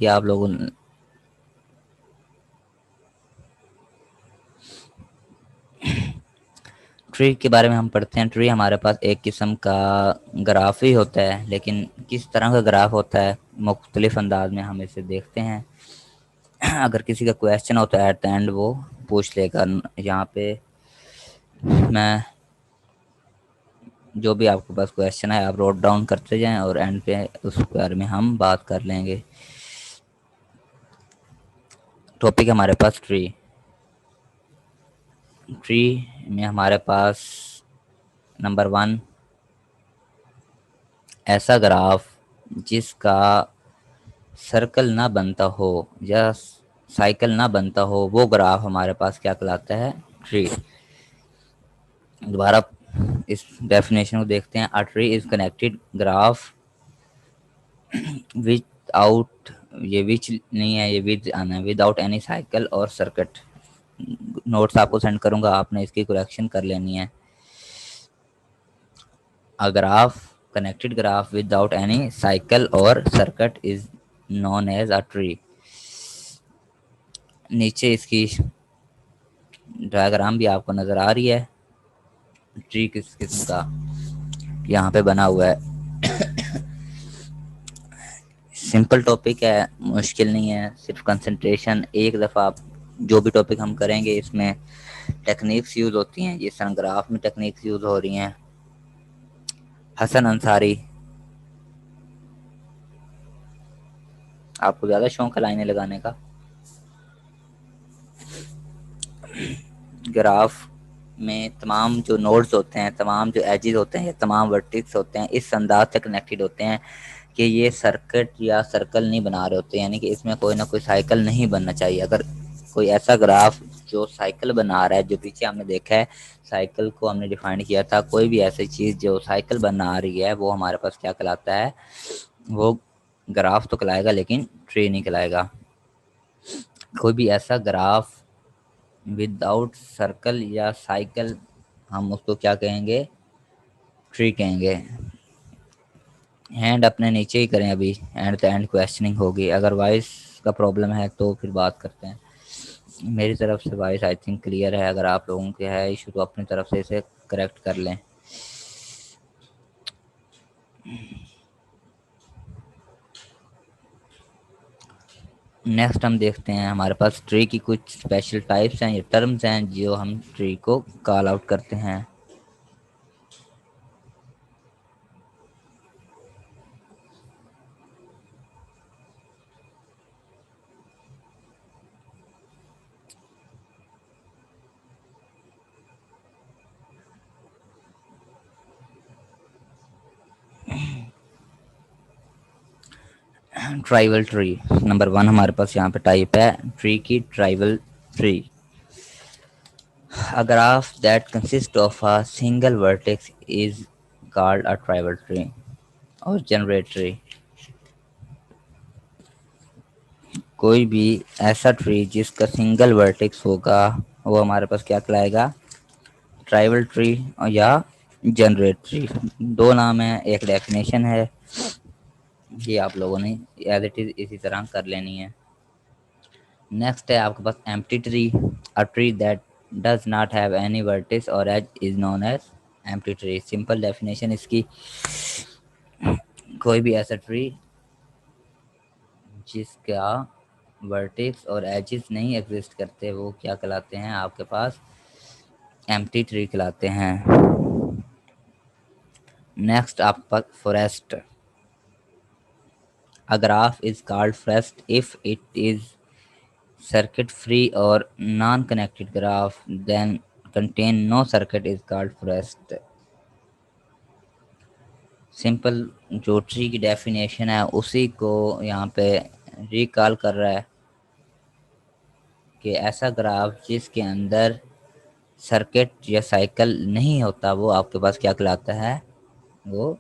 کہ آپ لوگوں ٹری کے بارے میں ہم پڑھتے ہیں. ٹری ہمارے پاس ایک قسم کا گراف ہی ہوتا ہے، لیکن کس طرح کا گراف ہوتا ہے مختلف انداز میں ہم اسے دیکھتے ہیں. اگر کسی کا کویشچن ہو تو ایٹ دا اینڈ وہ پوچھ لے گا. یہاں پہ میں جو بھی آپ کے پاس کویشچن ہے آپ نوٹ ڈاؤن کرتے جائیں اور اینڈ پہ اس کے بارے میں ہم بات کر لیں گے. ٹاپک ہمارے پاس ٹری. ٹری میں ہمارے پاس نمبر 1 ایسا گراف جس کا سرکل نہ بنتا ہو یا سائیکل نہ بنتا ہو، وہ گراف ہمارے پاس کیا کہلاتا ہے؟ ٹری. دوبارہ اس ڈیفینیشن کو دیکھتے ہیں. A tree is connected graph with out, یہ وچ نہیں ہے، یہ ود آنا ہے، ود آؤٹ اینی سائیکل اور سرکٹ. نوٹس آپ کو سینڈ کروں گا، آپ نے اس کی کریکشن کر لینی ہے. A graph connected graph without any cycle or circuit is known as a tree. نیچے اس کی ڈائیگرام بھی آپ کو نظر آ رہی ہے. ٹری کس قسم کا یہاں پہ بنا ہوا ہے. سمپل ٹاپک ہے، مشکل نہیں ہے، صرف کنسنٹریشن. ایک دفعہ آپ جو بھی ٹاپک ہم کریں گے اس میں ٹیکنیکس یوز ہوتی ہیں، جس طرح گراف میں ٹیکنیکس یوز ہو رہی ہیں. حسن انصاری، آپ کو زیادہ شوق ہے لائنیں لگانے کا. گراف میں تمام جو نوڈز ہوتے ہیں، تمام جو ایجز ہوتے ہیں، یا تمام ورٹکس ہوتے ہیں اس انداز سے کنیکٹڈ ہوتے ہیں کہ یہ سرکٹ یا سرکل نہیں بنا رہے ہوتے، یعنی کہ اس میں کوئی نہ کوئی سائیکل نہیں بننا چاہیے. اگر کوئی ایسا گراف جو سائیکل بنا رہا ہے، جو پیچھے ہم نے دیکھا ہے سائیکل کو ہم نے ڈیفائن کیا تھا، کوئی بھی ایسی چیز جو سائیکل بنا رہی ہے وہ ہمارے پاس کیا کہلاتا ہے؟ وہ گراف تو کہلائے گا لیکن ٹری نہیں کہلائے گا. کوئی بھی ایسا گراف ود آؤٹ سرکل یا سائیکل ہم اس کو کیا کہیں گے؟ ٹری کہیں گے. ہینڈ اپنے نیچے ہی کریں، ابھی اینڈ اینڈ کویسچننگ ہوگی. اگر وائس کا پرابلم ہے تو پھر بات کرتے ہیں. میری طرف سے وائس آئی تھنک کلیئر ہے، اگر آپ لوگوں کے ہے ایشو تو اپنی طرف سے اسے کریکٹ کر لیں. نیکسٹ ہم دیکھتے ہیں ہمارے پاس ٹری کی کچھ اسپیشل ٹائپس ہیں یا ٹرمز ہیں جو ہم ٹری کو کال آؤٹ کرتے ہیں. ٹرائیول ٹری نمبر 1 ہمارے پاس یہاں پہ ٹائپ ہے ٹری کی. Travel tree A graph that consists of a single vertex is called a tribal tree or generate tree. کوئی بھی ایسا ٹری جس کا سنگل ورٹکس ہوگا وہ ہمارے پاس کیا کہلائے گا؟ ٹرائبل ٹری یا جنریٹ ٹری. دو نام ہیں، ایک ڈیفینیشن ہے، یہ آپ لوگوں نے ایز اٹ از اسی طرح کر لینی ہے. نیکسٹ ہے آپ کے پاس empty tree. A tree that does not have any vertex or edge is known as empty tree. Simple definition اس کی، کوئی بھی ایسا ٹری جس کا ورٹکس اور ایجز نہیں ایگزسٹ کرتے وہ کیا کہلاتے ہیں آپ کے پاس؟ ایمپٹی ٹری کہلاتے ہیں. نیکسٹ آپ کا forest. A graph is called forest if it is circuit free or non-connected graph then contain no circuit is called forest. Simple جو ٹری کی ڈیفینیشن ہے اسی کو یہاں پہ ریکال کر رہا ہے کہ ایسا گراف جس کے اندر سرکٹ یا سائیکل نہیں ہوتا وہ آپ کے پاس کیا کہلاتا ہے؟ وہ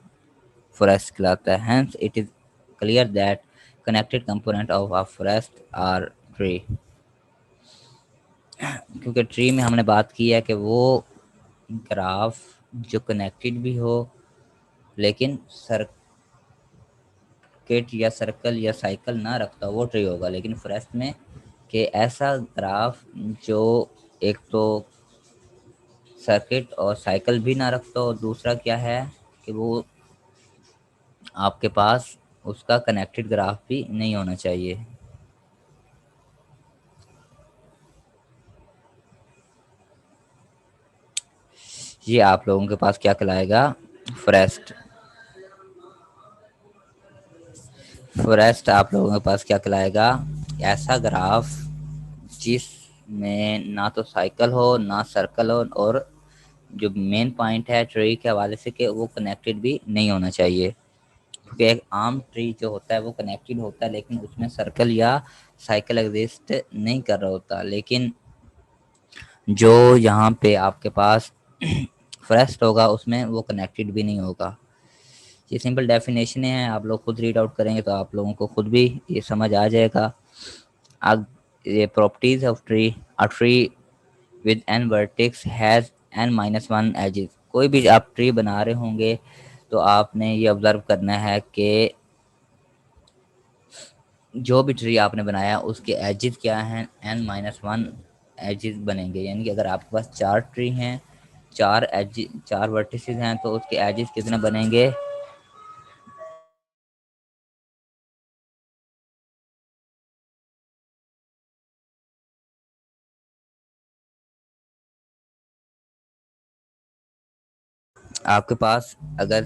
فوریسٹ کہلاتا ہے. Hence it is clear that connected component of a forest are tree. کیونکہ ٹری میں ہم نے بات کی ہے کہ وہ گراف جو کنیکٹڈ بھی ہو لیکن سرکٹ یا سرکل یا سائیکل نہ رکھتا وہ ٹری ہوگا. لیکن فوریسٹ میں کہ ایسا گراف جو ایک تو سرکٹ اور سائیکل بھی نہ رکھتا اور دوسرا کیا ہے کہ وہ آپ کے پاس اس کا کنیکٹڈ گراف بھی نہیں ہونا چاہیے. یہ آپ لوگوں کے پاس کیا کہلائے گا؟ فوریسٹ. فوریسٹ آپ لوگوں کے پاس کیا کہلائے گا؟ ایسا گراف جس میں نہ تو سائیکل ہو نہ سرکل ہو اور جو مین پوائنٹ ہے ٹری کے حوالے سے کہ وہ کنیکٹڈ بھی نہیں ہونا چاہیے. کیونکہ ایک عام ٹری جو ہوتا ہے وہ کنیکٹڈ ہوتا ہے لیکن اس میں سرکل یا سائیکل ایگزسٹ نہیں کر رہا ہوتا. لیکن جو یہاں پہ آپ کے پاس فوریسٹ ہوگا اس میں وہ کنیکٹڈ بھی نہیں ہوگا. یہ سمپل ڈیفینیشن ہیں، آپ لوگ خود ریڈ آؤٹ کریں گے تو آپ لوگوں کو خود بھی یہ سمجھ آ جائے گا. اب یہ properties of tree. A tree with n vertex has n-1 edges. کوئی بھی آپ ٹری بنا رہے ہوں گے تو آپ نے یہ آبزرو کرنا ہے کہ جو بھی ٹری آپ نے بنایا اس کے ایجز کیا ہیں؟ n-1 ایجز بنیں گے. یعنی کہ اگر آپ کے پاس 4 ٹری ہیں، 4 ورٹیسز ہیں تو اس کے ایجز کتنے بنیں گے؟ آپ کے پاس اگر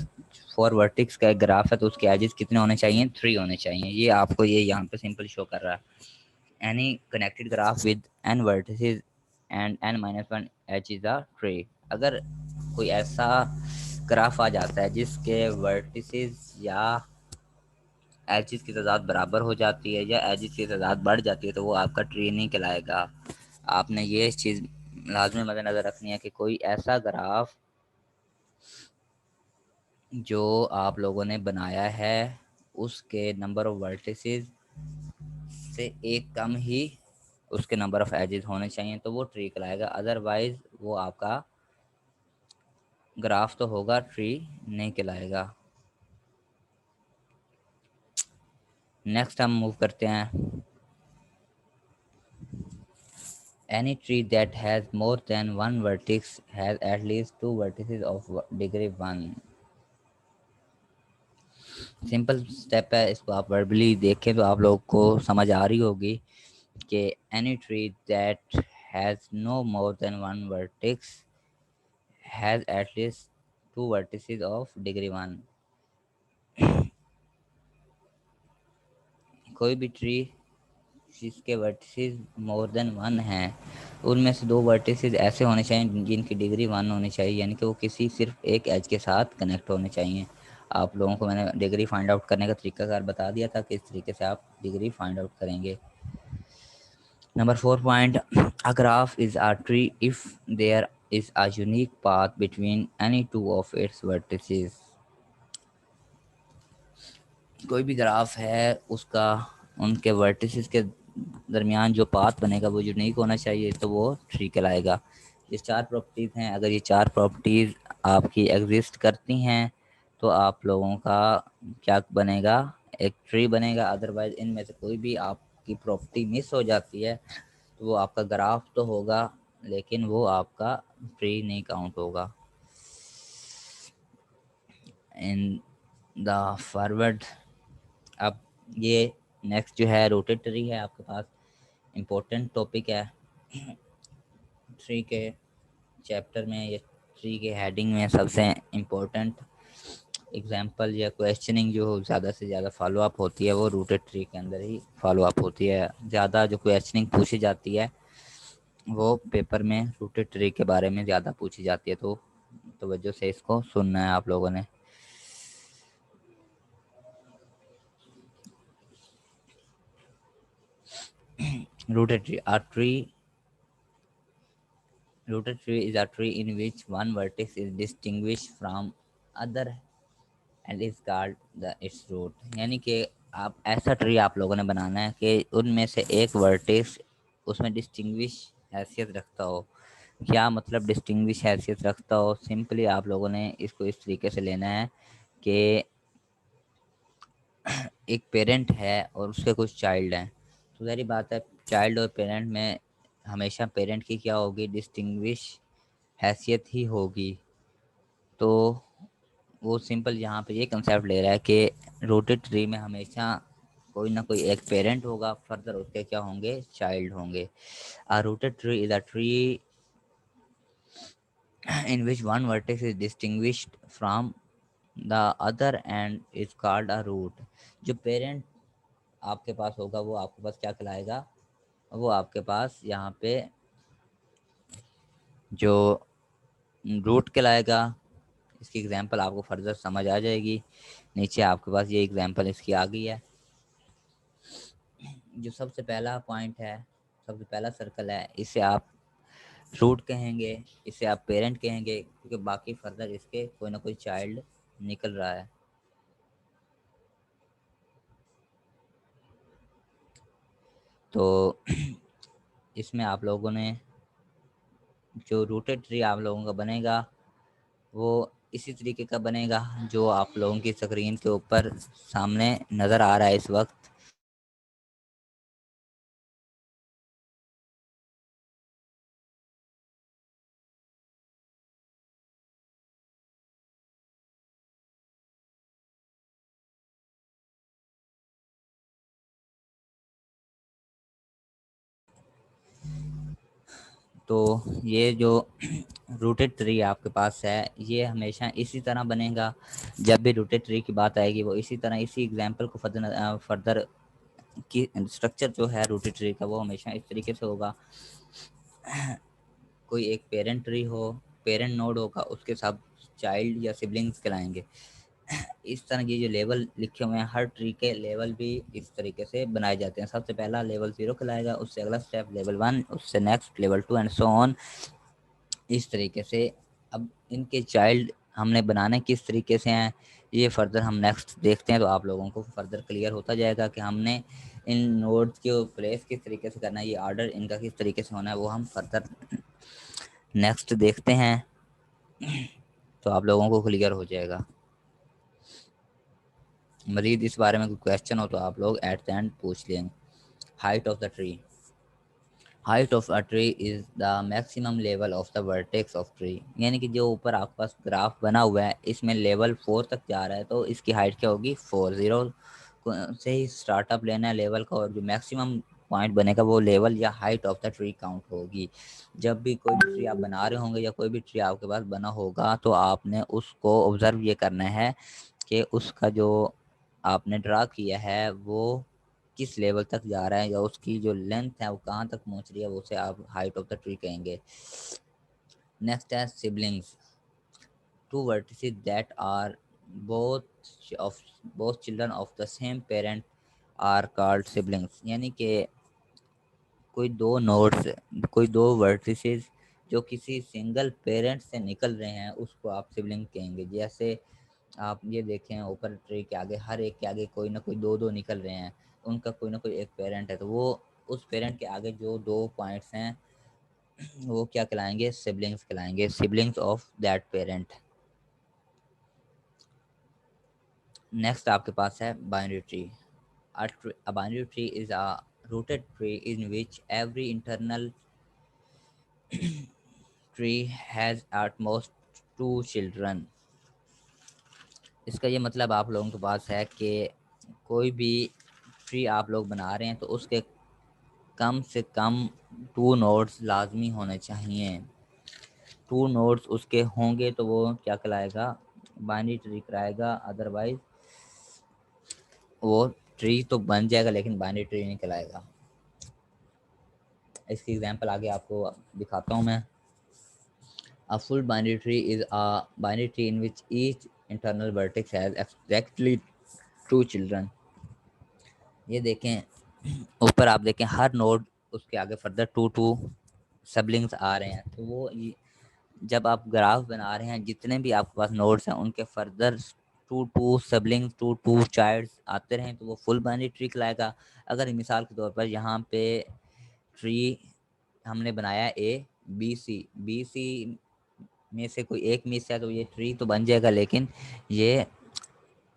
4 ورٹکس کا ایک گراف ہے تو اس کے ایجز کتنے ہونے چاہیے؟ 3 ہونے چاہیے. یہ آپ کو یہ یہاں پہ سمپل شو کر رہا ہے. Any connected graph with n vertices and n-1 edge is a tree. اگر کوئی ایسا گراف آ جاتا ہے جس کے ورٹیسز یا ایجز کی تعداد برابر ہو جاتی ہے یا ایجز کی تعداد بڑھ جاتی ہے تو وہ آپ کا ٹری نہیں کہلائے گا. آپ نے یہ چیز لازمی مد نظر رکھنی ہے کہ کوئی ایسا گراف جو آپ لوگوں نے بنایا ہے اس کے نمبر آف ورٹیسز سے ایک کم ہی اس کے نمبر آف ایجز ہونے چاہیے تو وہ ٹری کہلائے گا. ادروائز وہ آپ کا گراف تو ہوگا ٹری نہیں کہلائے گا. نیکسٹ ہم موو کرتے ہیں. Any tree that has more than one vertex has at least 2 vertices of degree 1. Simple step ہے، اس کو آپ وربلی دیکھیں تو آپ لوگ کو سمجھ آ رہی ہوگی کہ any tree that has no more than one vertex has at least 2 vertices of degree 1. کوئی بھی ٹری جس کے ورٹیسز مور دین 1 ہیں ان میں سے 2 ورٹیسز ایسے ہونے چاہیے جن کی ڈگری 1 ہونی چاہیے، یعنی کہ وہ کسی صرف ایک ایج کے ساتھ کنیکٹ ہونے چاہیے. آپ لوگوں کو میں نے ڈگری فائنڈ آؤٹ کرنے کا طریقہ کار بتا دیا تھا کہ اس طریقے سے آپ ڈگری فائنڈ آؤٹ کریں گے. Number 4 point. A graph is a tree if there is a unique path between any two of its vertices. کوئی بھی گراف ہے اس کا ان کے ورٹیسز کے درمیان جو پاتھ بنے گا وہ یونیک ہونا چاہیے تو وہ ٹری کہلائے گا. یہ 4 پراپرٹیز ہیں. اگر یہ 4 پراپرٹیز آپ کی ایگزسٹ کرتی ہیں تو آپ لوگوں کا کیا بنے گا؟ ایک ٹری بنے گا. ادروائز ان میں سے کوئی بھی آپ کی پراپرٹی مس ہو جاتی ہے تو وہ آپ کا گراف تو ہوگا لیکن وہ آپ کا ٹری نہیں کاؤنٹ ہوگا. ان دا فارورڈ. اب یہ نیکسٹ جو ہے روٹیٹ ٹری ہے آپ کے پاس. امپورٹنٹ ٹاپک ہے ٹری کے چیپٹر میں. یہ ٹری کے ہیڈنگ میں سب سے امپورٹنٹ ایگزامپل یا کویسچننگ جو زیادہ سے زیادہ فالو اپ ہوتی ہے وہ روٹیٹ ٹری کے اندر ہی فالو اپ ہوتی ہے. زیادہ جو کویسچننگ پوچھی جاتی ہے وہ پیپر میں روٹیٹ ٹری کے بارے میں زیادہ پوچھی جاتی ہے تو توجہ سے اس کو سننا ہے آپ لوگوں نے. Rooted tree. Rooted tree is a tree in which one vertex is distinguished from other and is called its root. یعنی کہ آپ ایسا ٹری آپ لوگوں نے بنانا ہے کہ ان میں سے ایک ورٹیکس اس میں ڈسٹنگوش حیثیت رکھتا ہو. کیا مطلب ڈسٹنگوش حیثیت رکھتا ہو؟ سمپلی آپ لوگوں نے اس کو اس طریقے سے لینا ہے کہ ایک پیرنٹ ہے اور اس کے کچھ چائلڈ ہیں، تو ظاہری بات ہے چائلڈ اور پیرنٹ میں ہمیشہ پیرنٹ کی کیا ہوگی، ڈسٹنگوش حیثیت ہی ہوگی۔ تو وہ سمپل یہاں پہ یہ کنسیپٹ لے رہا ہے کہ روٹیڈ ٹری میں ہمیشہ کوئی نہ کوئی ایک پیرنٹ ہوگا، فردر اس کے کیا ہوں گے، چائلڈ ہوں گے۔ A rooted tree is a tree in which one vertex is distinguished from the other and is called a root۔ جو پیرنٹ آپ کے پاس ہوگا وہ آپ کے پاس کیا کہلائے گا، وہ آپ کے پاس یہاں پہ جو روٹ کہلائے گا۔ اس کی ایگزامپل آپ کو فردر سمجھ آ جائے گی، نیچے آپ کے پاس یہ ایگزامپل اس کی آ گئی ہے۔ جو سب سے پہلا پوائنٹ ہے، سب سے پہلا سرکل ہے، اسے آپ روٹ کہیں گے، اسے آپ پیرنٹ کہیں گے، کیونکہ باقی فردر اس کے کوئی نہ کوئی چائلڈ نکل رہا ہے۔ تو اس میں آپ لوگوں نے جو روٹیڈ ٹری آپ لوگوں کا بنے گا وہ اسی طریقے کا بنے گا جو آپ لوگوں کی اسکرین کے اوپر سامنے نظر آ رہا ہے اس وقت۔ تو یہ جو روٹیڈ ٹری آپ کے پاس ہے یہ ہمیشہ اسی طرح بنے گا، جب بھی روٹیڈ ٹری کی بات آئے گی وہ اسی طرح اسی ایگزامپل کو فردر کی اسٹرکچر جو ہے روٹیڈ ٹری کا وہ ہمیشہ اس طریقے سے ہوگا۔ کوئی ایک پیرنٹ ٹری ہو، پیرنٹ نوڈ ہوگا، اس کے ساتھ چائلڈ یا سبلنگس کہلائیں گے۔ اس طرح کی جو لیول لکھے ہوئے ہیں ہر ٹری کے لیول بھی اس طریقے سے بنائے جاتے ہیں۔ سب سے پہلا لیول 0 کہلائے گا، اس سے اگلا اسٹیپ لیول 1، اس سے نیکسٹ لیول 2 اینڈ سو آن، اس طریقے سے۔ اب ان کے چائلڈ ہم نے بنانے کس طریقے سے ہیں یہ فردر ہم نیکسٹ دیکھتے ہیں، تو آپ لوگوں کو فردر کلیئر ہوتا جائے گا کہ ہم نے ان نوڈز کے پلیس کس طریقے سے کرنا ہے، یہ آرڈر ان کا کس طریقے سے ہونا ہے وہ ہم فردر نیکسٹ دیکھتے ہیں، تو آپ لوگوں کو کلیئر ہو جائے گا۔ مزید اس بارے میں کوئی کویشچن ہو تو آپ لوگ ایٹ دا اینڈ پوچھ لیں۔ Height of the tree, height of a tree is the maximum level of the vertex of tree, یعنی کہ جو اوپر آپ کے پاس گراف بنا ہوا ہے اس میں لیول 4 تک جا رہا ہے تو اس کی ہائٹ کیا ہوگی، 4۔ 0 سے ہی اسٹارٹ اپ لینا ہے لیول کا، اور جو میکسیمم پوائنٹ بنے گا وہ لیول یا height of the tree count ہوگی۔ جب بھی کوئی بھی ٹری آپ بنا رہے ہوں گے یا کوئی بھی ٹری آپ کے پاس بنا ہوگا تو آپ نے اس کو آبزرو یہ کرنا ہے کہ اس کا جو آپ نے ڈرا کیا ہے وہ کس لیول تک جا رہا ہے، یا اس کی جو لینتھ ہے وہ کہاں تک پہنچ رہی ہے، وہ اسے آپ ہائٹ آف دا ٹری کہیں گے۔ نیکسٹ ہے siblings, two vertices that are both of both children of the same parent are called siblings، یعنی کہ کوئی دو نوڈس، کوئی دو ورٹیسز جو کسی سنگل پیرنٹ سے نکل رہے ہیں اس کو آپ سبلنگ کہیں گے۔ جیسے آپ یہ دیکھیں اوپر ٹری کے آگے ہر ایک کے آگے کوئی نہ کوئی دو دو نکل رہے ہیں، ان کا کوئی نہ کوئی ایک پیرنٹ ہے، تو وہ اس پیرنٹ کے آگے جو دو پوائنٹس ہیں وہ کیا کہلائیں گے، سبلنگس کہلائیں گے، siblings of that parent. Next آپ کے پاس ہے binary tree. A binary tree is a rooted tree in which every internal tree has at most two children۔ اس کا یہ مطلب آپ لوگوں کے پاس ہے کہ کوئی بھی ٹری آپ لوگ بنا رہے ہیں تو اس کے کم سے کم 2 نوڈز لازمی ہونے چاہیے۔ 2 نوڈز اس کے ہوں گے تو وہ کیا کہلائے گا، بائنری ٹری کرائے گا، ادروائز وہ ٹری تو بن جائے گا لیکن بائنری ٹری نہیں کہلائے گا۔ اس کی ایگزامپل آگے آپ کو دکھاتا ہوں میں۔ A full binary tree is a binary tree in which each internal vertex has exactly 2 children۔ یہ دیکھیں اوپر آپ دیکھیں ہر نوڈ اس کے آگے فردر 2 سبلنگس آ رہے ہیں، تو وہ جب آپ گراف بنا رہے ہیں جتنے بھی آپ کے پاس نوڈس ہیں ان کے فردر 2 سبلنگس 2 چائلڈس آتے رہیں تو وہ فل بائنری ٹری کہلائے گا۔ اگر مثال کے طور پر یہاں پہ ٹری ہم نے بنایا بی سی میں سے کوئی ایک مس ہے تو یہ ٹری تو بن جائے گا لیکن یہ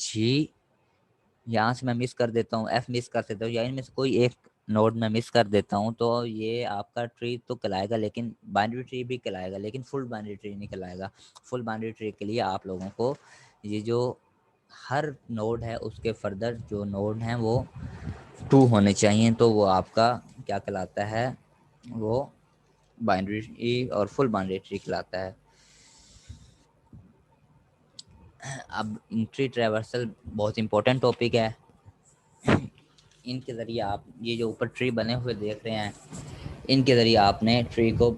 جی یہاں سے میں مس کر دیتا ہوں، ایف مس کر دیتا ہوں، یا ان میں سے کوئی ایک نوڈ میں مس کر دیتا ہوں، تو یہ آپ کا ٹری تو کہلائے گا، لیکن بائنری ٹری بھی کہلائے گا، لیکن فل بائنری ٹری نہیں کہلائے گا. فل بائنری ٹری کے لیے آپ لوگوں کو یہ جو ہر نوڈ ہے اس کے فردر جو نوڈ ہیں وہ 2 ہونے چاہیے، تو وہ آپ کا کیا کہلاتا ہے، وہ بائنری ٹری اور فل بائنری ٹری کہلاتا ہے. اب ٹری ٹریورسل بہت امپورٹنٹ ٹاپک ہے. ان کے ذریعے آپ یہ جو اوپر ٹری بنے ہوئے دیکھ رہے ہیں، ان کے ذریعے آپ نے ٹری کو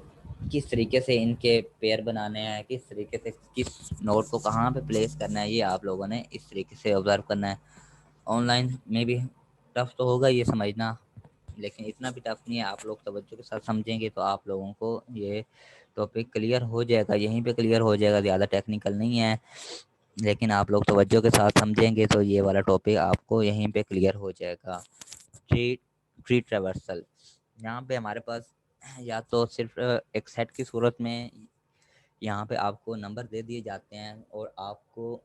کس طریقے سے ان کے پیر بنانے ہیں، کس طریقے سے کس نوٹ کو کہاں پہ پلیس کرنا ہے، یہ آپ لوگوں نے اس طریقے سے آبزرو کرنا ہے. آن لائن میں بھی ٹف تو ہوگا یہ سمجھنا، لیکن اتنا بھی ٹف نہیں ہے. آپ لوگ توجہ کے ساتھ سمجھیں گے تو آپ لوگوں کو یہ ٹاپک کلیئر ہو جائے گا، یہیں پہ کلیئر ہو جائے گا، زیادہ ٹیکنیکل نہیں ہے. لیکن آپ لوگ توجہ کے ساتھ سمجھیں گے تو یہ والا ٹاپک آپ کو یہیں پہ کلیئر ہو جائے گا. ٹری ٹریورسل یہاں پہ ہمارے پاس یا تو صرف ایک سیٹ کی صورت میں یہاں پہ آپ کو نمبر دے دیے جاتے ہیں، اور آپ کو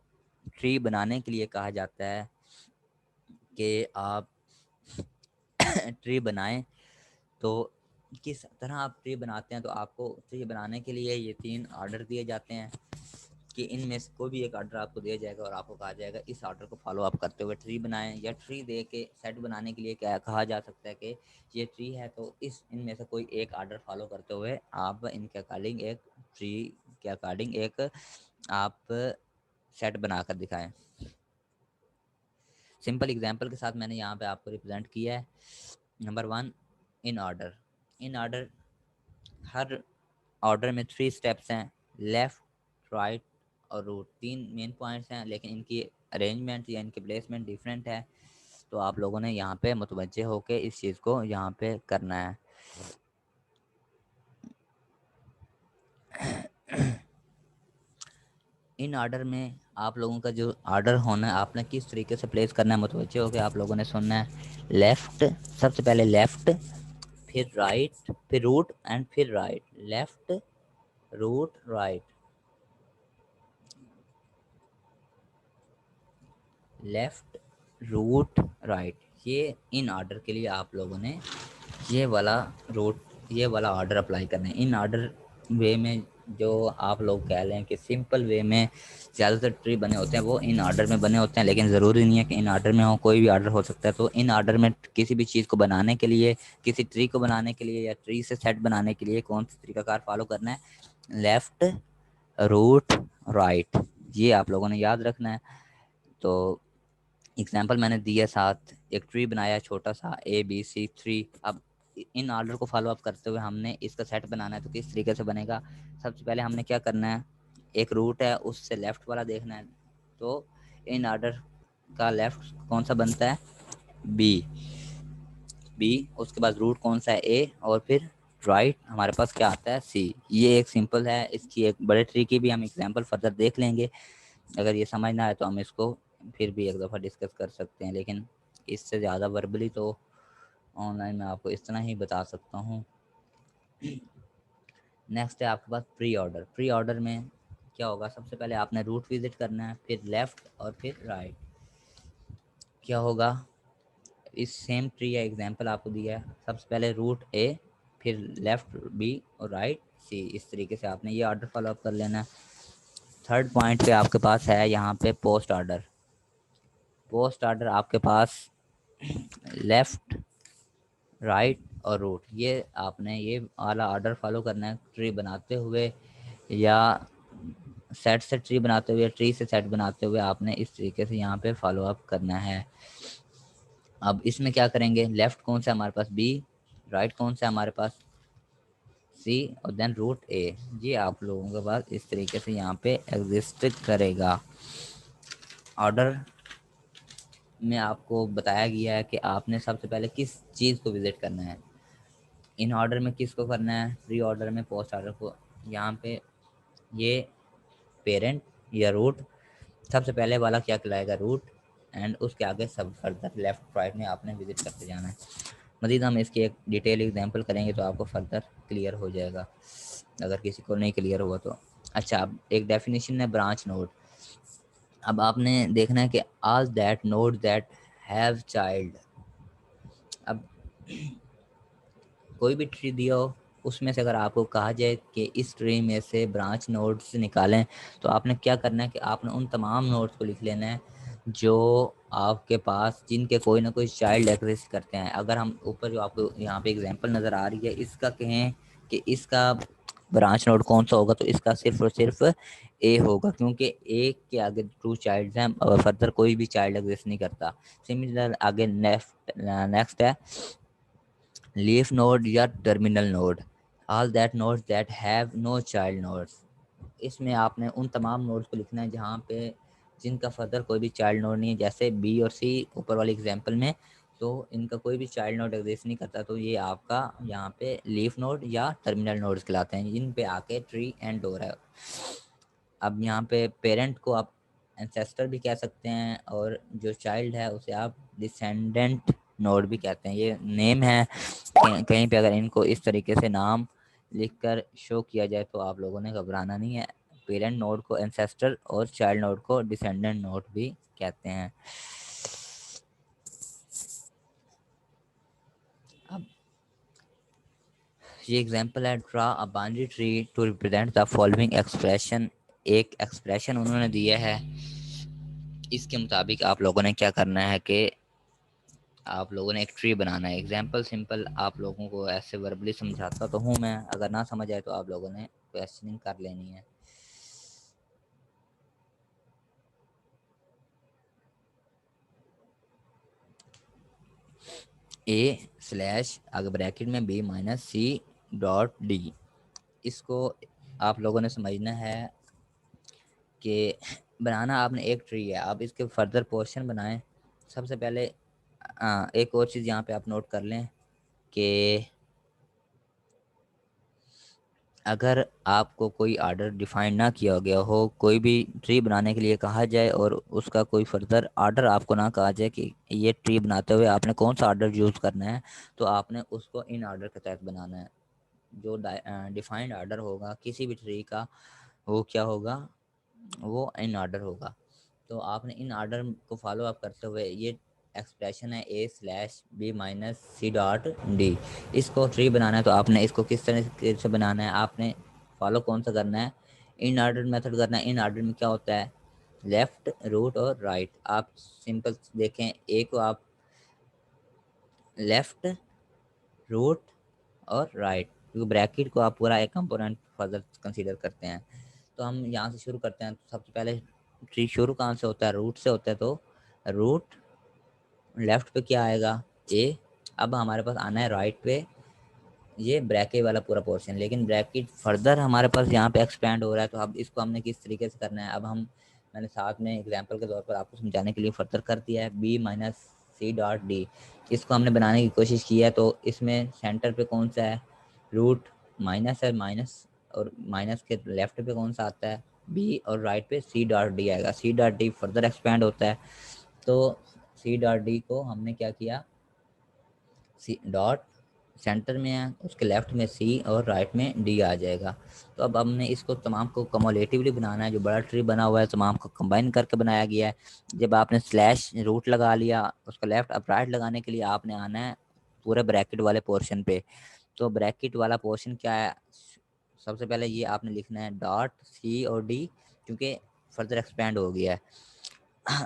ٹری بنانے کے لیے کہا جاتا ہے کہ آپ ٹری بنائیں. تو کس طرح آپ ٹری بناتے ہیں، تو آپ کو ٹری بنانے کے لیے یہ 3 آرڈر دیے جاتے ہیں کہ ان میں سے کوئی بھی ایک آرڈر آپ کو دیا جائے گا اور آپ کو کہا جائے گا اس آرڈر کو فالو اپ کرتے ہوئے ٹری بنائیں. یا ٹری دے کے سیٹ بنانے کے لیے کیا کہا جا سکتا ہے کہ یہ ٹری ہے تو ان میں سے کوئی ایک آرڈر فالو کرتے ہوئے آپ ان کے اکارڈنگ ایک ٹری کے اکارڈنگ ایک آپ سیٹ بنا کر دکھائیں. سمپل ایگزامپل کے ساتھ میں نے یہاں پہ آپ کو ریپرزینٹ کیا ہے. Number 1 in order. In order Hare order میں 3 اسٹیپس ہیں، لیفٹ، رائٹ اور روٹ. 3 مین پوائنٹس ہیں، لیکن ان کی ارینجمنٹ یا ان کی پلیسمنٹ ڈیفرینٹ ہے. تو آپ لوگوں نے یہاں پہ متوجہ ہو کے اس چیز کو یہاں پہ کرنا ہے. ان آرڈر میں آپ لوگوں کا جو آرڈر ہونا ہے آپ نے کس طریقے سے پلیس کرنا ہے متوجہ ہو کے آپ لوگوں نے سننا ہے. لیفٹ، سب سے پہلے لیفٹ، پھر رائٹ، پھر روٹ اینڈ پھر right. Left, root, right. Left, root, right. یہ ان آرڈر کے لیے آپ لوگوں نے یہ والا آرڈر اپلائی کرنا ہے. ان آرڈر وے میں جو آپ لوگ کہہ لیں کہ سمپل وے میں زیادہ تر ٹری بنے ہوتے ہیں وہ ان آرڈر میں بنے ہوتے ہیں، لیکن ضروری نہیں ہے کہ ان آرڈر میں ہو، کوئی بھی آرڈر ہو سکتا ہے. تو ان آرڈر میں کسی بھی چیز کو بنانے کے لیے، کسی ٹری کو بنانے کے لیے یا ٹری سے سیٹ بنانے کے لیے کون سا طریقہ کار فالو کرنا ہے؟ Left, root, right. یہ آپ لوگوں نے یاد رکھنا ہے. تو اگزامپل میں نے دیا ساتھ، ایک ٹری بنایا چھوٹا سا ABC3. اب ان آرڈر کو فالو اپ کرتے ہوئے ہم نے اس کا سیٹ بنانا ہے تو کس طریقے سے بنے گا؟ سب سے پہلے ہم نے کیا کرنا ہے، ایک روٹ ہے اس سے لیفٹ والا دیکھنا ہے. تو ان آرڈر کا لیفٹ کون سا بنتا ہے؟ بی. اس کے بعد روٹ کون سا ہے؟ اے. اور پھر رائٹ ہمارے پاس کیا آتا ہے؟ سی. یہ ایک سمپل ہے. اس کی ایک بڑے ٹری کی بھی ہم اگزامپل فردر دیکھ لیں گے. اگر یہ سمجھنا ہے تو ہم اس کو پھر بھی ایک دفعہ ڈسکس کر سکتے ہیں، لیکن اس سے زیادہ وربلی تو آن لائن میں آپ کو اس طرح ہی بتا سکتا ہوں. نیکسٹ ہے آپ کے پاس پری آرڈر. پری آرڈر میں کیا ہوگا؟ سب سے پہلے آپ نے روٹ وزٹ کرنا ہے، پھر لیفٹ اور پھر رائٹ. کیا ہوگا؟ اس سیم ٹری یا ایگزامپل آپ کو دیا ہے، سب سے پہلے روٹ اے، پھر لیفٹ بی اور رائٹ سی. اس طریقے سے آپ نے یہ آرڈر فالو اپ کر لینا ہے. تھرڈ پوائنٹ پہ آپ کے پاس ہے یہاں پہ پوسٹ آرڈر. پوسٹ آرڈر آپ کے پاس لیفٹ، رائٹ اور روٹ. یہ آپ نے یہ والا آرڈر فالو کرنا ہے ٹری بناتے ہوئے یا سیٹ سے ٹری بناتے ہوئے، ٹری سے سیٹ بناتے ہوئے آپ نے اس طریقے سے یہاں پہ فالو اپ کرنا ہے. اب اس میں کیا کریں گے؟ لیفٹ کون سا ہمارے پاس؟ بی. رائٹ کون سا ہمارے پاس؟ سی. اور دین روٹ اے. یہ آپ لوگوں کے پاس اس طریقے سے یہاں پہ ایگزسٹ کرے گا. آرڈر میں آپ کو بتایا گیا ہے کہ آپ نے سب سے پہلے کس چیز کو وزٹ کرنا ہے. ان آرڈر میں کس کو کرنا ہے؟ پری آرڈر میں پوسٹ آرڈر کو. یہاں پہ یہ پیرنٹ یا روٹ، سب سے پہلے والا کیا کہلائے گا؟ روٹ. اینڈ اس کے آگے سب فردر لیفٹ رائٹ میں آپ نے وزٹ کرتے جانا ہے. مزید ہم اس کی ایک ڈیٹیل ایگزامپل کریں گے تو آپ کو فردر کلیئر ہو جائے گا اگر کسی کو نہیں کلیئر ہوا تو. اچھا، اب ایک ڈیفینیشن ہے برانچ نوڈ. اب آپ نے دیکھنا ہے کہ all that node that have child, اب کوئی بھی ٹری دیا ہو اس میں سے اگر آپ کو کہا جائے کہ اس ٹری میں سے برانچ نوڈس نکالیں، تو آپ نے کیا کرنا ہے کہ آپ نے ان تمام نوڈس کو لکھ لینا ہے جو آپ کے پاس جن کے کوئی نہ کوئی چائلڈ ایگزسٹ کرتے ہیں۔ اگر ہم اوپر جو آپ کو یہاں پہ اگزامپل نظر آ رہی ہے اس کا کہیں کہ اس کا برانچ نوڈ کون سا ہوگا، تو اس کا صرف اور صرف اے ہوگا، کیونکہ ایک کے آگے 2 چائلڈ ہیں اور فردر کوئی بھی چائلڈ ایگزسٹ نہیں کرتا۔ سملر آگے نیکسٹ ہے لیف نوڈ یا terminal node, all that nodes that have no child nodes. اس میں آپ نے ان تمام نوڈس کو لکھنا ہے جہاں پہ جن کا فردر کوئی بھی چائلڈ نوڈ نہیں ہے، جیسے بی اور سی اوپر والی اگزامپل میں، تو ان کا کوئی بھی چائلڈ نوڈ ایگزسٹ نہیں کرتا، تو یہ آپ کا یہاں پہ لیف نوڈ یا ٹرمینل نوڈس کہلاتے ہیں، جن پہ آ کے ٹری اینڈ ہو رہا ہے۔ اب یہاں پہ پیرنٹ کو آپ انسیسٹر بھی کہہ سکتے ہیں، اور جو چائلڈ ہے اسے آپ ڈسینڈنٹ نوڈ بھی کہتے ہیں۔ یہ نیم ہے، کہیں پہ اگر ان کو اس طریقے سے نام لکھ کر شو کیا جائے تو آپ لوگوں نے گھبرانا نہیں ہے۔ پیرنٹ نوڈ کو انسیسٹر اور چائلڈ نوڈ کو ڈسینڈنٹ نوڈ بھی کہتے ہیں۔ اب یہ ایگزامپل ہے draw a binary tree to represent the following expression, ایک ایکسپریشن انہوں نے دیا ہے، اس کے مطابق آپ لوگوں نے کیا کرنا ہے کہ آپ لوگوں نے ایک ٹری بنانا ہے۔ ایگزامپل سمپل آپ لوگوں کو ایسے وربلی سمجھاتا تو ہوں میں، اگر نہ سمجھ آئے تو آپ لوگوں نے کویسچننگ کر لینی ہے۔ اے سلیش اگر بریکٹ میں B minus C dot D, اس کو آپ لوگوں نے سمجھنا ہے کہ بنانا آپ نے ایک ٹری ہے، آپ اس کے فردر پورشن بنائیں۔ سب سے پہلے ایک اور چیز یہاں پہ آپ نوٹ کر لیں کہ اگر آپ کو کوئی آرڈر ڈیفائن نہ کیا گیا ہو، کوئی بھی ٹری بنانے کے لیے کہا جائے اور اس کا کوئی فردر آرڈر آپ کو نہ کہا جائے کہ یہ ٹری بناتے ہوئے آپ نے کون سا آرڈر یوز کرنا ہے، تو آپ نے اس کو ان آرڈر کے تحت بنانا ہے۔ جو ڈیفائنڈ آرڈر ہوگا کسی بھی ٹری کا، وہ کیا ہوگا، وہ ان آرڈر ہوگا۔ تو آپ نے ان آرڈر کو فالو اپ کرتے ہوئے یہ ایکسپریشن ہے A slash B minus C dot D, اس کو ٹری بنانا ہے۔ تو آپ نے اس کو کس طرح سے بنانا ہے، آپ نے فالو کون سا کرنا ہے، ان آرڈر میتھڈ کرنا ہے۔ ان آرڈر میں کیا ہوتا ہے، لیفٹ، روٹ اور رائٹ۔ آپ سمپل دیکھیں، اے کو آپ لیفٹ، روٹ اور رائٹ، کیونکہ بریکٹ کو آپ پورا ایک کمپوننٹ فردر کنسیڈر کرتے ہیں۔ تو ہم یہاں سے شروع کرتے ہیں۔ سب سے پہلے ٹری شروع کہاں سے ہوتا ہے، روٹ سے ہوتا ہے، تو روٹ لیفٹ پہ کیا آئے گا، اے۔ اب ہمارے پاس آنا ہے رائٹ پہ یہ بریکٹ والا پورا پورشن، لیکن بریکٹ فردر ہمارے پاس یہاں پہ ایکسپینڈ ہو رہا ہے، تو اب اس کو ہم نے کس طریقے سے کرنا ہے۔ اب میں نے ساتھ میں ایگزامپل کے طور پر آپ کو سمجھانے کے لیے فردر کر دیا ہے B minus C dot D, اس کو ہم نے بنانے کی کوشش کی ہے۔ تو اس میں سینٹر پہ کون سا ہے، روٹ مائنس ہے، مائنس اور مائنس کے لیفٹ پہ کون سا آتا ہے، بی، اور رائٹ پہ سی ڈاٹ ڈی آئے گا۔ C dot D further expand ہوتا ہے، تو سی ڈاٹ ڈی کو ہم نے کیا کیا، سی ڈاٹ سینٹر میں ہے، اس کے لیفٹ میں سی اور رائٹ میں ڈی آ جائے گا۔ تو اب ہم نے اس کو تمام کو کمولیٹیولی بنانا ہے، جو بڑا ٹری بنا ہوا ہے تمام کو کمبائن کر کے بنایا گیا ہے۔ جب آپ نے سلیش روٹ لگا لیا، اس کا لیفٹ اپ رائٹ لگانے کے لیے آپ نے آنا ہے پورے بریکٹ والے پورشن پہ۔ تو بریکٹ والا پورشن کیا ہے، سب سے پہلے یہ آپ نے لکھنا ہے ڈاٹ سی اور ڈی، کیونکہ فردر ایکسپینڈ ہو گیا ہے۔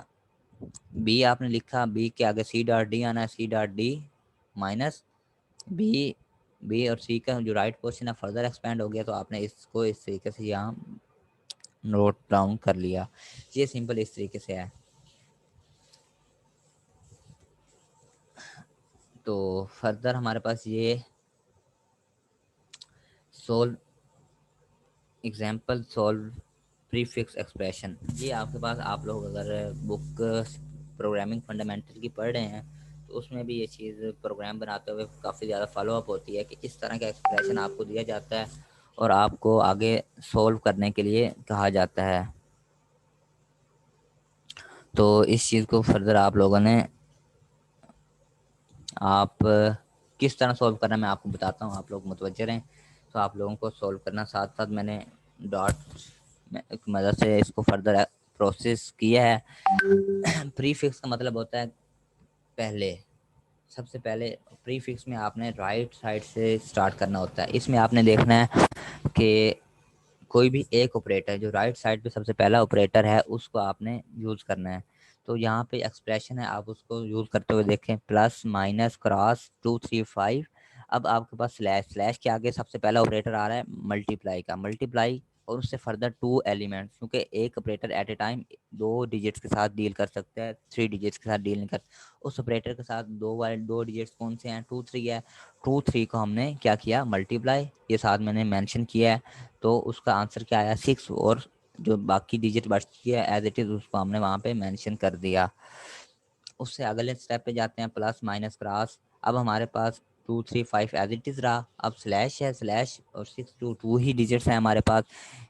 بی آپ نے لکھا، بی کے آگے سی ڈاٹ ڈی آنا ہے، C dot D minus B اور سی کا جو رائٹ پورشن ہے فردر ایکسپینڈ ہو گیا، تو آپ نے اس کو اس طریقے سے یہاں نوٹ ڈاؤن کر لیا۔ یہ سمپل اس طریقے سے ہے۔ تو فردر ہمارے پاس یہ solve example solve prefix expression, یہ آپ کے پاس، آپ لوگ اگر بک پروگرامنگ فنڈامنٹل کی پڑھ رہے ہیں تو اس میں بھی یہ چیز پروگرام بناتے ہوئے کافی زیادہ فالو اپ ہوتی ہے کہ اس طرح کا ایکسپریشن آپ کو دیا جاتا ہے اور آپ کو آگے سولو کرنے کے لیے کہا جاتا ہے۔ تو اس چیز کو فردر آپ لوگوں نے آپ کس طرح سولو کرنا میں آپ کو بتاتا ہوں، آپ لوگ متوجہ رہیں۔ آپ لوگوں کو سولو کرنا، ساتھ ساتھ میں نے ڈاٹ کی مدد سے اس کو فردر پروسیس کیا ہے. پری فکس کا مطلب ہوتا ہے پہلے، سب سے پہلے پری فکس میں آپ نے رائٹ سائڈ سے سٹارٹ کرنا ہوتا ہے. اس میں آپ نے دیکھنا ہے کہ کوئی بھی ایک آپریٹر جو رائٹ سائڈ پہ سب سے پہلا آپریٹر ہے اس کو آپ نے یوز کرنا ہے. تو یہاں پہ ایکسپریشن ہے، آپ اس کو یوز کرتے ہوئے دیکھیں پلس مائنس کراس 235. اب آپ کے پاس سلیش کے آگے سب سے پہلا آپریٹر آ رہا ہے ملٹیپلائی کا، ملٹیپلائی اور اس سے فردر 2 ایلیمنٹس، کیونکہ ایک operator at a time 2 digits کے ساتھ ڈیل کر سکتا ہے، 3 ڈیجٹس کے ساتھ ڈیل نہیں کر. اس آپریٹر کے ساتھ 2 ڈیجٹس کون سے ہیں؟ 2 3 ہے. 2 3 کو ہم نے کیا کیا؟ ملٹیپلائی، یہ ساتھ میں نے مینشن کیا ہے. تو اس کا آنسر کیا آیا؟ 6. اور جو باقی ڈیجٹ بچتی ہے ایز اٹ از اس کو ہم نے وہاں پہ مینشن کر دیا. اس سے اگلے اسٹیپ پہ جاتے ہیں، پلس مائنس کراس. اب ہمارے پاس 2 3 5 ایز اٹ از رہا. اب سلیش ہے، سلیش اور 6 2 ہی ڈیجٹس ہیں ہمارے پاس.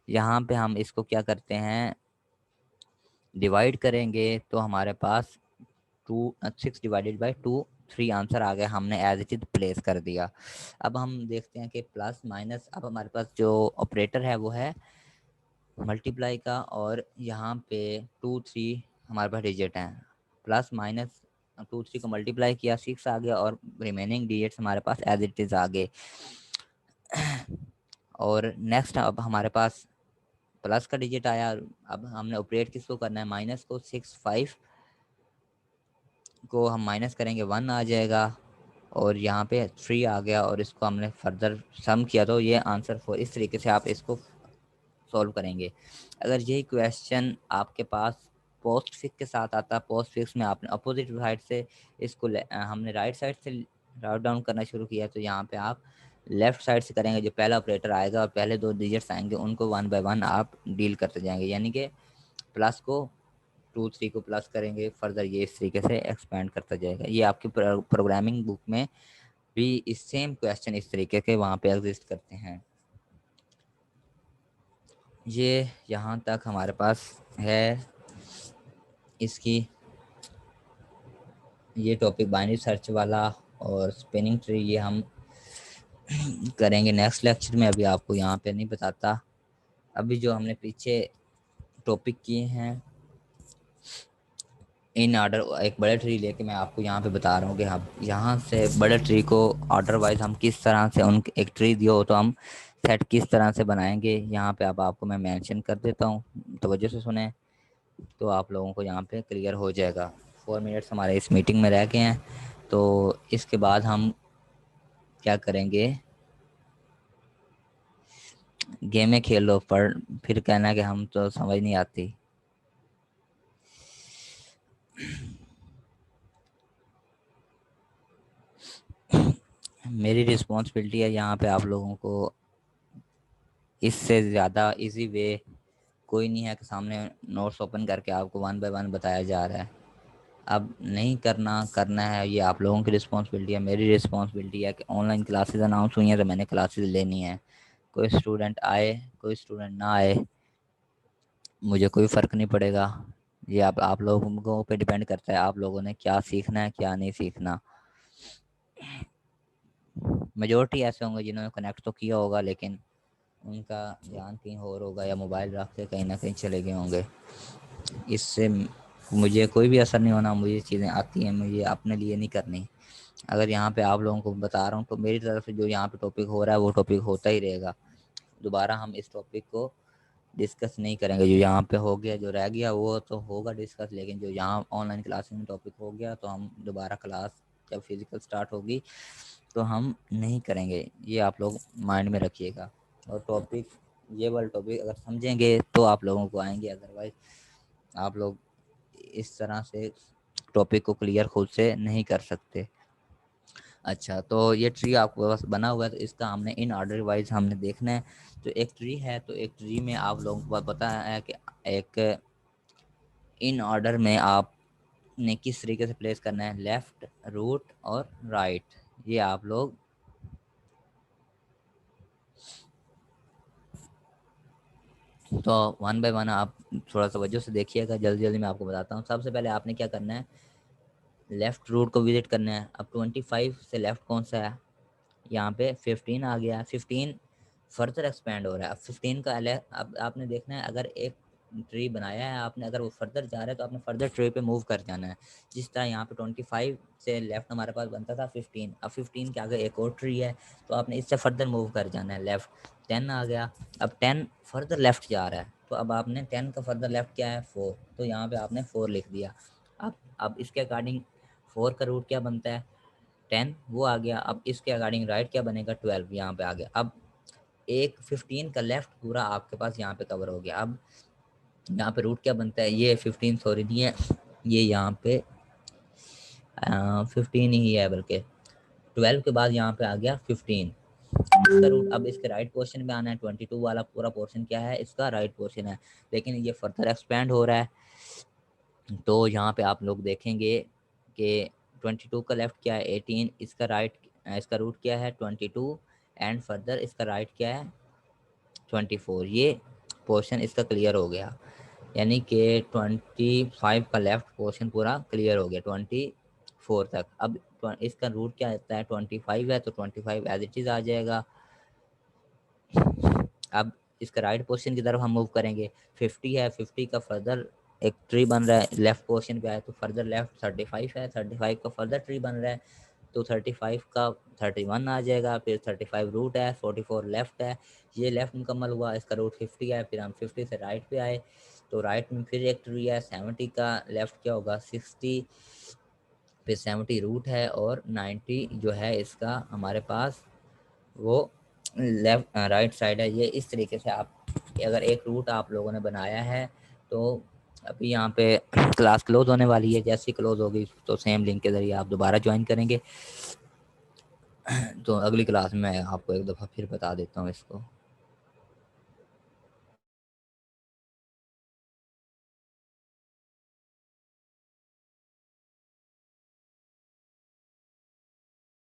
یہاں پہ ہم اس کو کیا کرتے ہیں؟ ڈیوائڈ کریں گے تو ہمارے پاس 6 ڈیوائڈیڈ بائی 2 3 آنسر آ گیا، ہم نے ایز اٹ از پلیس کر دیا. اب ہم دیکھتے ہیں کہ پلس مائنس، اب ہمارے پاس جو آپریٹر ہے وہ ہے ملٹیپلائی کا، اور یہاں پہ 2 3 ہمارے پاس ڈیجٹ ہیں. پلس مائنس 2 3 کو ملٹیپلائی کیا، 6 آ گیا، اور ریمیننگ ڈیجٹس ہمارے پاس ایز اٹ از آ گئے. اور نیکسٹ اب ہمارے پاس پلس کا ڈیجٹ آیا. اب ہم نے آپریٹ کس کو کرنا ہے؟ مائنس کو. 6 5 کو ہم مائنس کریں گے 1 آ جائے گا، اور یہاں پہ 3 آ گیا، اور اس کو ہم نے فردر سم کیا تو یہ آنسر 4. اس طریقے سے آپ اس کو سولو کریں گے. اگر یہی کویشچن آپ کے پاس پوسٹ فکس کے ساتھ آتا، پوسٹ فکس میں آپ نے اپوزٹ سائڈ سے اس کو ہم نے رائٹ سائڈ سے راؤٹ ڈاؤن کرنا شروع کیا، تو یہاں پہ آپ لیفٹ سائڈ سے کریں گے. جو پہلا آپریٹر آئے گا اور پہلے 2 ڈیجٹس آئیں گے ان کو 1 بائی 1 آپ ڈیل کرتے جائیں گے. یعنی کہ پلس کو 2 3 کو پلس کریں گے، فردر یہ اس طریقے سے ایکسپینڈ کرتا جائے گا. یہ آپ کی پروگرامنگ بک میں بھی اس سیم کویشچن اس طریقے کے وہاں پہ ایگزسٹ کرتے ہیں. یہ یہاں تک ہمارے پاس ہے اس کی یہ ٹاپک بائنری سرچ والا اور اسپننگ ٹری. یہ ہم کریں گے نیکسٹ لیکچر میں، ابھی آپ کو یہاں پہ نہیں بتاتا. ابھی جو ہم نے پیچھے ٹاپک کیے ہیں ان آرڈر، ایک بڑے ٹری لے کے میں آپ کو یہاں پہ بتا رہا ہوں کہ ہم یہاں سے بڑے ٹری کو آرڈر وائز ہم کس طرح سے ان ایک ٹری دیا ہو تو ہم سیٹ کس طرح سے بنائیں گے. یہاں پہ اب آپ کو میں مینشن کر دیتا ہوں، توجہ سے سنیں تو آپ لوگوں کو یہاں پہ کلیئر ہو جائے گا. 4 منٹس ہمارے اس میٹنگ میں رہ گئے ہیں، تو اس کے بعد ہم کیا کریں گے؟ گیمیں کھیل لو، پھر کہنا کہ ہم تو سمجھ نہیں آتی. میری رسپانسبلٹی ہے یہاں پہ آپ لوگوں کو، اس سے زیادہ ایزی وے کوئی نہیں ہے کہ سامنے نوٹس اوپن کر کے آپ کو 1 بائی 1 بتایا جا رہا ہے. اب نہیں کرنا ہے، یہ آپ لوگوں کی رسپانسبلٹی ہے. میری رسپانسبلٹی ہے کہ آن لائن کلاسز اناؤنس ہوئی ہیں تو میں نے کلاسز لینی ہے. کوئی اسٹوڈنٹ آئے کوئی اسٹوڈنٹ نہ آئے مجھے کوئی فرق نہیں پڑے گا. یہ آپ لوگوں پہ ڈیپینڈ کرتا ہے آپ لوگوں نے کیا سیکھنا ہے کیا نہیں سیکھنا. میجورٹی ایسے ہوں گے جنہوں نے کنیکٹ تو کیا ہوگا لیکن ان کا دھیان کہیں اور ہوگا، یا موبائل رکھ کے کہیں نہ کہیں چلے گئے ہوں گے. اس سے مجھے کوئی بھی اثر نہیں ہونا. مجھے چیزیں آتی ہیں، مجھے اپنے لیے نہیں کرنی. اگر یہاں پہ آپ لوگوں کو بتا رہا ہوں تو میری طرف سے جو یہاں پہ ٹاپک ہو رہا ہے وہ ٹاپک ہوتا ہی رہے گا. دوبارہ ہم اس ٹاپک کو ڈسکس نہیں کریں گے. جو یہاں پہ ہو گیا جو رہ گیا وہ تو ہوگا ڈسکس، لیکن جو یہاں آن لائن کلاسز میں ٹاپک ہو گیا تو ہم دوبارہ کلاس جب فزیکل سٹارٹ ہوگی تو ہم نہیں کریں گے. یہ آپ لوگ مائنڈ میں رکھیے گا. اور ٹاپک یہ والا ٹاپک اگر سمجھیں گے تو آپ لوگوں کو آئیں گے، ادروائز آپ لوگ اس طرح سے ٹاپک کو کلیئر خود سے نہیں کر سکتے. اچھا، تو یہ ٹری آپ کے پاس بنا ہوا ہے تو اس کا ہم نے ان آرڈر وائز ہم نے دیکھنا ہے. تو ایک ٹری ہے تو ایک ٹری میں آپ لوگوں کو پتہ ہے کہ ایک ان آرڈر میں آپ نے کس طریقے سے پلیس کرنا ہے، لیفٹ روٹ اور رائٹ. یہ آپ لوگ تو 1 بائی 1 آپ تھوڑا توجہ سے دیکھیے گا. جلدی جلدی میں آپ کو بتاتا ہوں. سب سے پہلے آپ نے کیا کرنا ہے؟ لیفٹ روٹ کو وزٹ کرنا ہے. اب 25 سے لیفٹ کون سا ہے؟ یہاں پہ 15 آ گیا. 15 فردر ایکسپینڈ ہو رہا ہے. اب 15 کا اب آپ نے دیکھنا ہے اگر ایک ٹری بنایا ہے آپ نے، اگر وہ فردر جا رہا ہے تو آپ نے فردر ٹری پہ موو کر جانا ہے. جس طرح یہاں پہ 25 سے لیفٹ ہمارے پاس بنتا تھا 15، اب 15 کے آگے ایک اور ٹری ہے تو آپ نے اس سے فردر موو کر جانا ہے لیفٹ. 10 آ گیا، اب 10 فردر لیفٹ جا رہا ہے تو اب آپ نے 10 کا فردر لیفٹ کیا ہے 4، تو یہاں پہ آپ نے 4 لکھ دیا. اب اس کے اکارڈنگ 4 کا روٹ کیا بنتا ہے 10، وہ آ گیا. اب اس کے اکارڈنگ رائٹ کیا بنے گا 12، یہاں پہ آ گیا. اب ایک 15 کا لیفٹ پورا آپ کے پاس یہاں پہ کور ہو گیا. اب یہاں پہ روٹ کیا بنتا ہے، یہ 15 سوری نہیں ہے، یہ یہاں پہ 15 ہی ہے، بلکہ 12 کے بعد یہاں پہ آ گیا 15 اس کا روٹ. اب اس کے رائٹ پورشن میں آنا ہے، 22 والا پورا پورشن کیا ہے اس کا رائٹ پورشن ہے، لیکن یہ فردر ایکسپینڈ ہو رہا ہے. تو یہاں پہ آپ لوگ دیکھیں گے کہ 22 کا لیفٹ کیا ہے 18، اس کا رائٹ اس کا روٹ کیا ہے 22 اینڈ فردر اس کا رائٹ کیا ہے 24. یہ پورشن اس کا کلیئر ہو گیا، یعنی کہ 25 کا لیفٹ پورشن پورا کلیئر ہو گیا 24 تک. اب اس کا روٹ کیا آتا ہے 25 ہے تو 25 ایز اٹ از آ جائے گا. اب اس کا رائٹ پورشن کی طرف ہم موو کریں گے، 50 ہے، 50 کا فردر ایک ٹری بن رہا ہے لیفٹ پورشن پہ ہے تو فردر لیفٹ 35 ہے، 35 کا فردر ٹری بن رہا ہے تو 35 کا 31 آ جائے گا. پھر 35 روٹ ہے، 44 لیفٹ ہے، یہ لیفٹ مکمل ہوا. اس کا روٹ 50 ہے، پھر ہم 50 سے رائٹ پہ آئے تو رائٹ میں پھر ایک ٹری ہے 70 کا لیفٹ کیا ہوگا 60، پھر 70 روٹ ہے اور 90 جو ہے اس کا ہمارے پاس وہ لیفٹ رائٹ سائڈ ہے. یہ اس طریقے سے آپ اگر ایک روٹ آپ لوگوں نے بنایا ہے تو ابھی یہاں پہ کلاس کلوز ہونے والی ہے، جیسی کلوز ہوگی تو سیم لنک کے ذریعے آپ دوبارہ جوائن کریں گے. تو اگلی کلاس میں آپ کو ایک دفعہ پھر بتا دیتا ہوں اس کو.